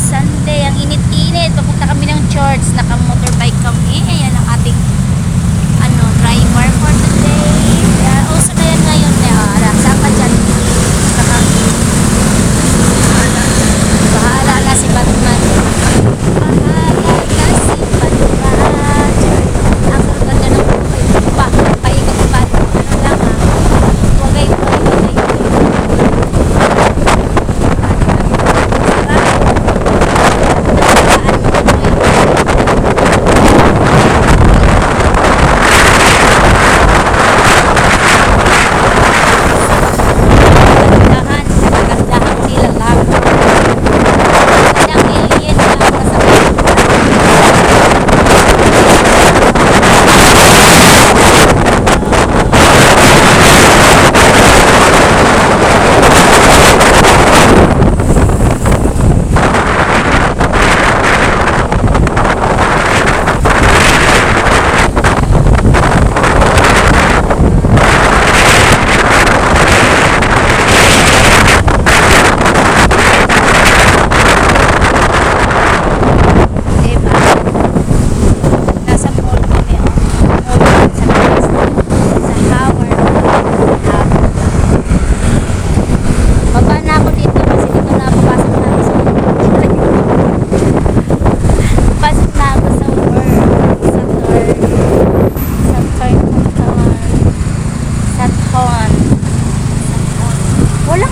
Sunday. Ang init-init. Papunta kami ng church. Naka-motorbike kami. Ayan ang ating driver for today. Ayan, uso na yan ngayon. Saan ka dyan? Bahala na si Batman. Bahala na si Batman. Ang ganda ng paikot pa. Ano lang Wagay.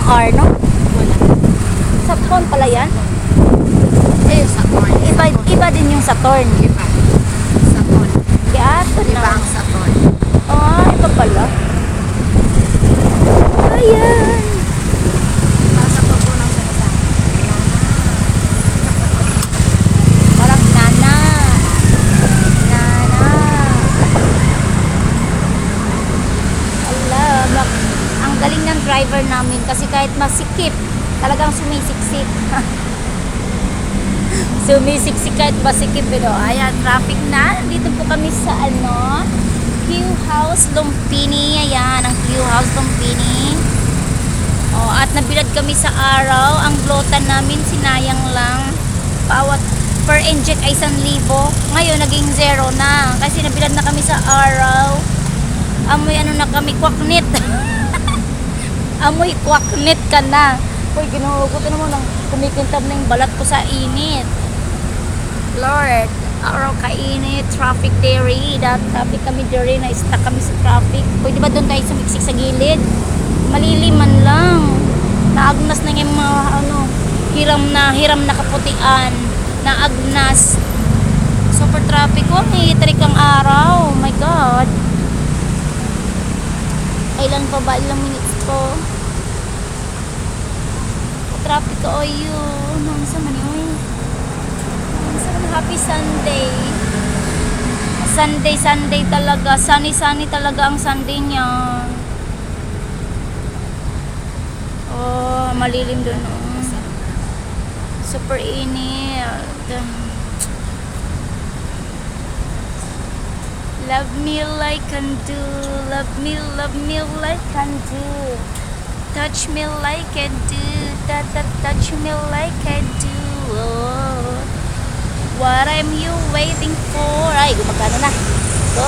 R, no? Saturn pala yan? Saturn. Iba din yung Saturn. Iba. Saturn. Kaya ito Iba na. ang Saturn. Iba pala. Ayan. Nasa po ng salita. Parang nana. Ang galing ng driver namin kasi kahit masikip, talagang sumisiksik. Sumisiksik kahit masikip. Pero ayan, traffic na. Dito po kami sa Q House Lumpini. Ayan, ang Q House Lumpini. At nabilad kami sa araw. Ang blotan namin, sinayang lang. Per inject ay 1,000. Ngayon, naging 0 na. Kasi nabilad na kami sa araw. Amoy na kami, kwaknit. Amoy kwaknit ka na. Uy, ginuhugot na mo nang kumikintab na yung balat ko sa init. Lord, araw kainit, traffic dairy. Traffic kami dairy, na-stuck kami sa traffic. Pwede ba doon tayo sumiksik sa gilid? Maliliman lang. Naagnas na yung mga hiram na kaputian. Naagnas. Super traffic ko. Hihitrik ang araw. Oh my God. Ilan pa ba? Ilang minutes ko? Traffic ko yun. Saan man yun? Happy Sunday. Sunday talaga. Sunny talaga ang Sunday niya. Malilim dun. Super init. Love me like can do. Love me like can do. Touch me like I do. Touch me like I do. Oh. What am you waiting for? Ay, gumagana na. Go.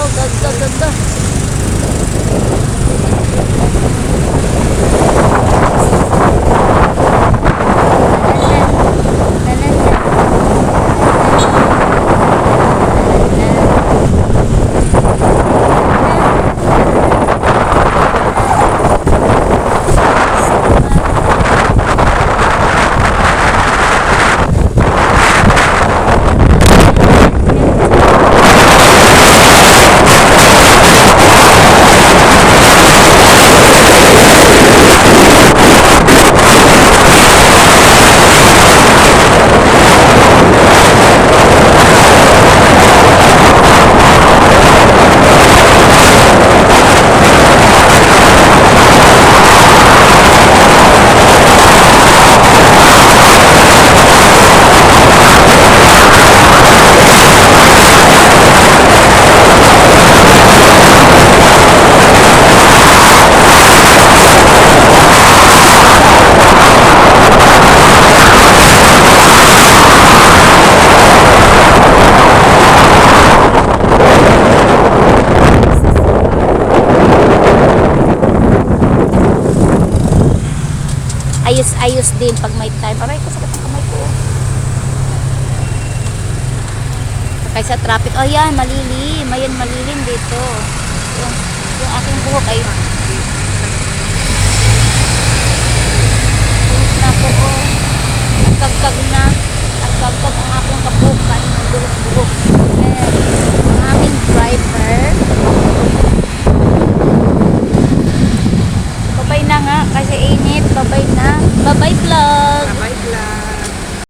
ayos-ayos din pag may time. Aray ko, sakit ang kamay ko. Sakay sa traffic. Oh, yan, malilim. Ayan, malilim dito. Yung aking buhok ay buhok na po, oh. Nagkagkag na. Nagkagkag ang aking kabukan. Buhok-buhok.